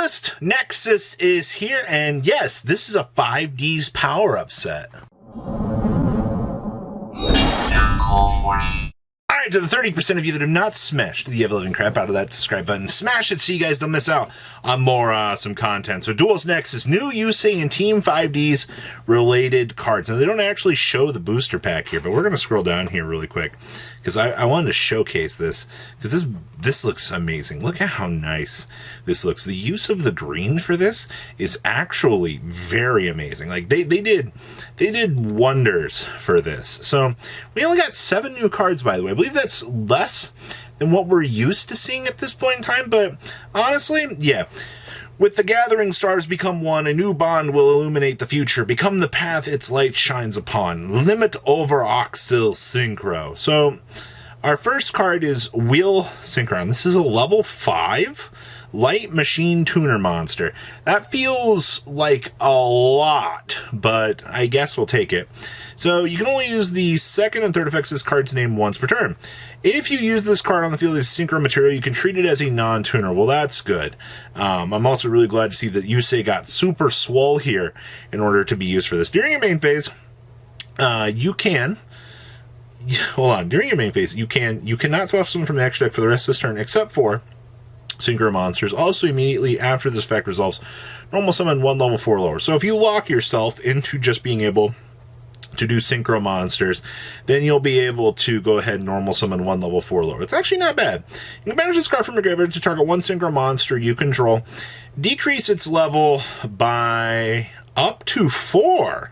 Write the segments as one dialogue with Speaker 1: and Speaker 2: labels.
Speaker 1: Duelist Nexus is here, and yes, this is a 5D's power-up set. Alright, to the 30% of you that have not smashed the ever-living crap out of that subscribe button, smash it so you guys don't miss out on more awesome content. So Duelist Nexus, new Yusei and Team 5D's related cards. Now, they don't actually show the booster pack here, but we're going to scroll down here really quick, because I wanted to showcase this, because this looks amazing. Look at how nice this looks. The use of the green for this is actually very amazing. Like, they did wonders for this. So we only got 7 new cards, by the way. I believe that's less than what we're used to seeing at this point in time, but honestly, yeah. With the gathering stars become one, a new bond will illuminate the future, become the path its light shines upon. Limit over Oxil Synchro. So, our first card is Wheel Synchron. This is a level 5 light machine tuner monster. That feels like a lot, but I guess we'll take it. So you can only use the second and third effects of this card's name once per turn. If you use this card on the field as Synchro material, you can treat it as a non-tuner. Well, that's good. I'm also really glad to see that Yusei got super swole here in order to be used for this. During your main phase, you can... Hold on. During your main phase, you cannot swap someone from the extra deck for the rest of this turn, except for Synchro monsters. Also, immediately after this effect resolves, normal summon 1 level 4 lower. So if you lock yourself into just being able to do Synchro monsters, then you'll be able to go ahead and normal summon 1 level 4 lower. It's actually not bad. You can banish this card from your graveyard to target 1 Synchro monster you control. Decrease its level by up to 4.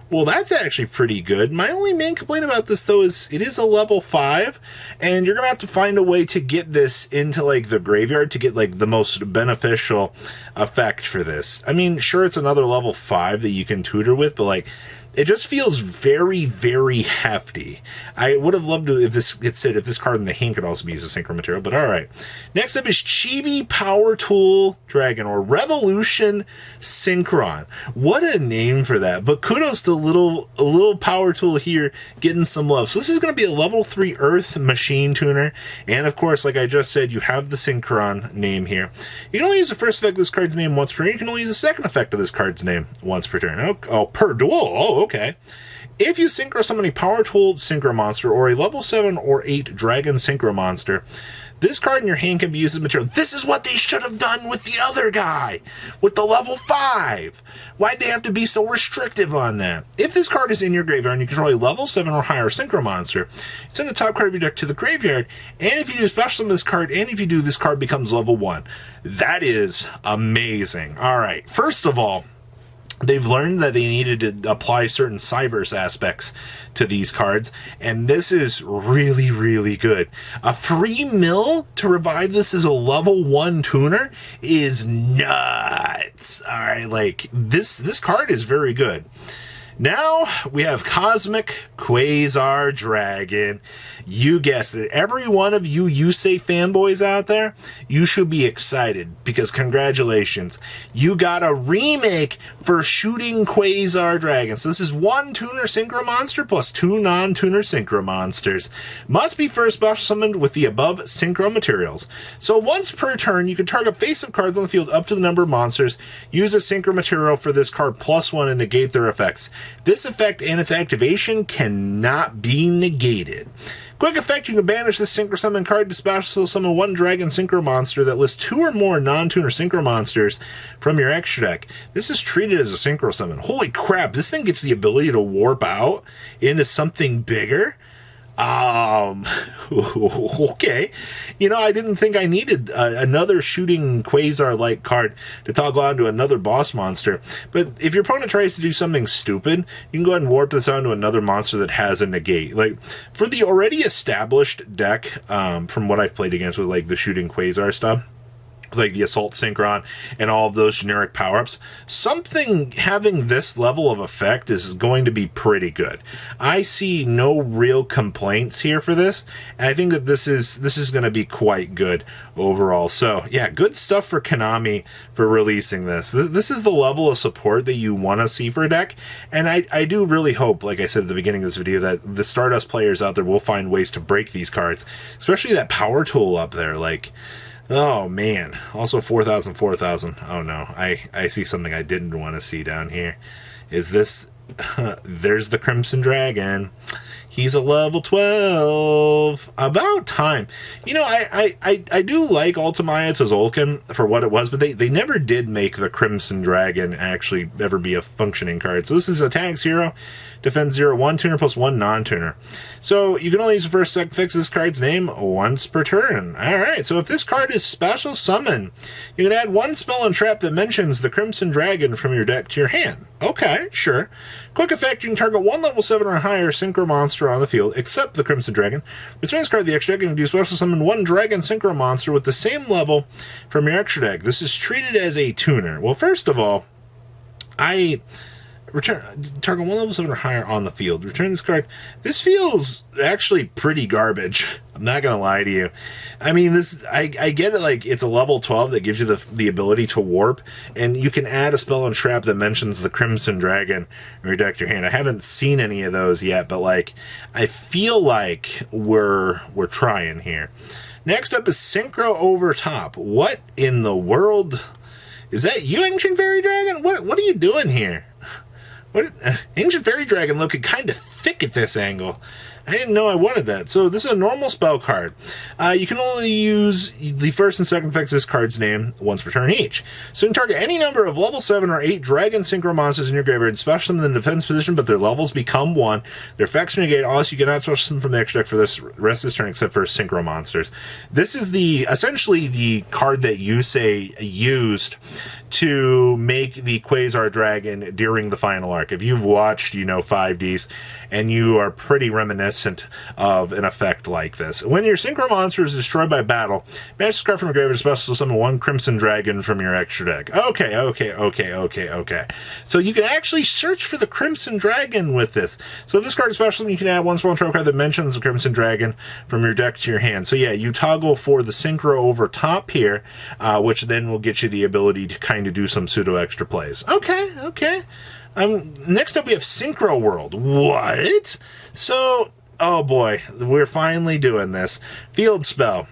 Speaker 1: Well, that's actually pretty good. My only main complaint about this, though, is it is a level 5, and you're going to have to find a way to get this into, like, the graveyard to get, like, the most beneficial effect for this. I mean, sure, it's another level 5 that you can tutor with, but, like, it just feels very, very hefty. I would have loved to if this card in the hand could also be used as Synchro material, but alright. Next up is Chibi Power Tool Dragon, or Revolution Synchron. What a name for that. But kudos to a little power tool here getting some love. So this is going to be a level 3 Earth Machine Tuner. And of course, like I just said, you have the Synchron name here. You can only use the first effect of this card's name once per turn. You can only use the second effect of this card's name once per turn. Oh, per duel. Oh, okay. If you Synchro summon a Power Tool Synchro monster or a level 7 or 8 Dragon Synchro monster, this card in your hand can be used as material. This is what they should have done with the other guy, with the level 5. Why'd they have to be so restrictive on that? If this card is in your graveyard and you control a level 7 or higher Synchro monster, send the top card of your deck to the graveyard, and if you do special summon this card, and if you do, this card becomes level 1. That is amazing. Alright, first of all, they've learned that they needed to apply certain Cyberse aspects to these cards, and this is really, really good. A free mill to revive this as a level 1 tuner is nuts. Alright, like, this card is very good. Now, we have Cosmic Quasar Dragon. You guessed it. Every one of you Yusei fanboys out there, you should be excited, because congratulations. You got a remake for Shooting Quasar Dragon. So this is 1 tuner Synchro monster plus 2 non-tuner Synchro monsters. Must be first special summoned with the above Synchro materials. So once per turn, you can target face-up cards on the field up to the number of monsters. Use a Synchro material for this card +1 and negate their effects. This effect and its activation cannot be negated. Quick effect, you can banish this Synchro Summon card to special summon 1 Dragon Synchro monster that lists 2 or more non-tuner Synchro monsters from your extra deck. This is treated as a Synchro Summon. Holy crap, this thing gets the ability to warp out into something bigger? Okay. You know, I didn't think I needed another Shooting Quasar-like card to toggle onto another boss monster. But if your opponent tries to do something stupid, you can go ahead and warp this onto another monster that has a negate. Like, for the already established deck, from what I've played against with, like, the Shooting Quasar stuff, like the Assault Synchron and all of those generic power-ups, something having this level of effect is going to be pretty good. I see no real complaints here for this, and I think that this is going to be quite good overall. So yeah, good stuff for Konami for releasing this. This is the level of support that you want to see for a deck, and I do really hope, like I said at the beginning of this video, that the Stardust players out there will find ways to break these cards, especially that power tool up there. Like, Oh, man. Also 4,000, 4,000. Oh, no. I see something I didn't want to see down here. Is this... there's the Crimson Dragon. He's a level 12. About time. You know, I do like Ultimaya Tzolk'in for what it was, but they never did make the Crimson Dragon actually ever be a functioning card. So this is attacks 0, defense 0, 1 tuner plus 1 non-tuner. So you can only use the first sec fix this card's name once per turn. Alright, so if this card is special summon, you can add 1 spell and trap that mentions the Crimson Dragon from your deck to your hand. Okay, sure. Quick effect, you can target 1 level 7 or higher Synchro monster on the field, except the Crimson Dragon. Return this card to the extra deck and do special summon 1 Dragon Synchro monster with the same level from your extra deck. This is treated as a tuner. Well, first of all, target 1 level 7 or higher on the field. Return this card. This feels actually pretty garbage. I'm not gonna lie to you. I mean, I get it, like, it's a level 12 that gives you the ability to warp, and you can add a spell and trap that mentions the Crimson Dragon in your deck to your hand. I haven't seen any of those yet, but, like, I feel like we're trying here. Next up is Synchro over top. What in the world? Is that you, Ancient Fairy Dragon? What are you doing here? Ancient Fairy Dragon looking kind of thick at this angle. I didn't know I wanted that. So this is a normal spell card. You can only use the first and second effects of this card's name once per turn each. So you can target any number of level 7 or 8 Dragon Synchro monsters in your graveyard, special them in the defense position, but their levels become 1. Their effects are negated. Also, you cannot special them from the extra deck for this rest of this turn except for Synchro monsters. This is essentially the card that Yusei used to make the Quasar Dragon during the final arc. If you've watched, 5Ds, and you are pretty reminiscent of an effect like this. When your Synchro monster is destroyed by battle, manage to card from your graveyard, special summon 1 Crimson Dragon from your extra deck. Okay. So you can actually search for the Crimson Dragon with this. So if this card is special, you can add 1 spell trap card that mentions the Crimson Dragon from your deck to your hand. So yeah, you toggle for the Synchro over top here, which then will get you the ability to kind of do some pseudo extra plays. Okay. Next up we have Synchro World. What? So, oh boy, we're finally doing this. Field spell.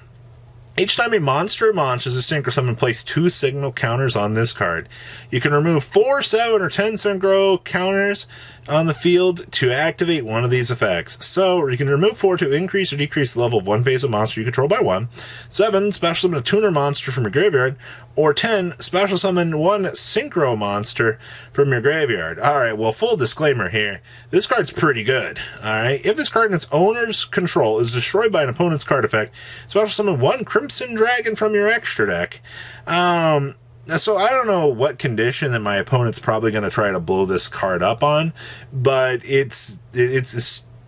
Speaker 1: Each time a monster launches a Synchro summon, place 2 signal counters on this card. You can remove 4, 7, or 10 Synchro counters on the field to activate one of these effects. So, you can remove 4 to increase or decrease the level of one face of monster you control by 1. 7, special summon a tuner monster from your graveyard. Or 10, special summon 1 Synchro monster from your graveyard. Alright, well, full disclaimer here. This card's pretty good. Alright, if this card in its owner's control is destroyed by an opponent's card effect, special summon 1 Crimson Dragon from your extra deck. So I don't know what condition that my opponent's probably going to try to blow this card up on, but it's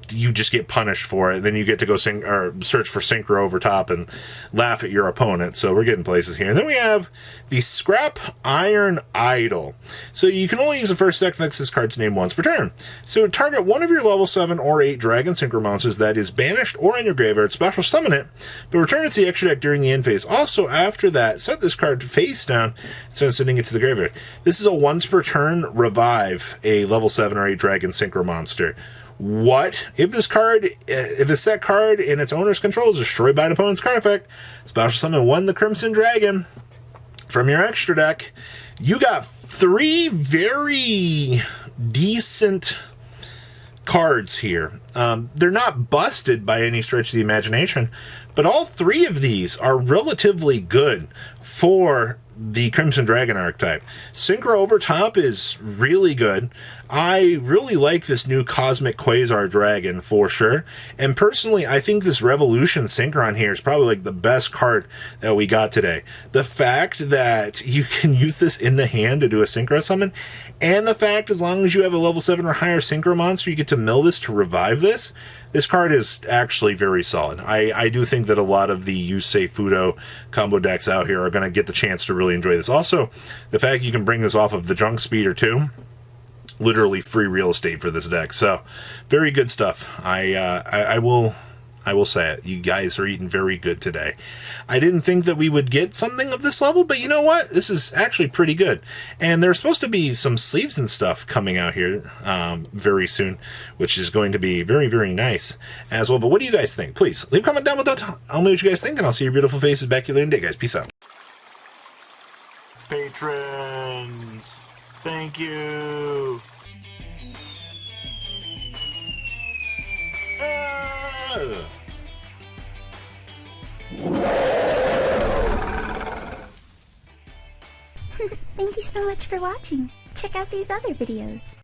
Speaker 1: you just get punished for it. Then you get to go search for Synchro over top and laugh at your opponent. So we're getting places here. And then we have the Scrap Iron Idol. So you can only use the first sec fix this card's name once per turn. So target one of your level 7 or 8 Dragon Synchro monsters that is banished or in your graveyard, special summon it, but return it to the extra deck during the end phase. Also, after that, set this card face down instead of sending it to the graveyard. This is a once per turn revive a level 7 or 8 Dragon Synchro monster. What? If this set card in its owner's control is destroyed by an opponent's card effect, special summon 1 the Crimson Dragon from your extra deck. You got 3 very decent cards here. They're not busted by any stretch of the imagination, but all 3 of these are relatively good for the Crimson Dragon archetype. Synchro over top is really good. I really like this new Cosmic Quasar Dragon for sure. And personally, I think this Revolution Synchron here is probably like the best card that we got today. The fact that you can use this in the hand to do a Synchro summon, and the fact as long as you have a level 7 or higher Synchro monster, you get to mill this to revive this. This card is actually very solid. I do think that a lot of the Yusei Fudo combo decks out here are going to get the chance to really enjoy this. Also, the fact you can bring this off of the Junk Speeder too, literally free real estate for this deck. So, very good stuff. I I will say it. You guys are eating very good today. I didn't think that we would get something of this level, but you know what? This is actually pretty good. And there's supposed to be some sleeves and stuff coming out here very soon, which is going to be very, very nice as well. But what do you guys think? Please leave a comment down below. I'll know what you guys think, and I'll see your beautiful faces back here later today, guys. Peace out. Patrons, thank you.
Speaker 2: Thank you so much for watching. Check out these other videos.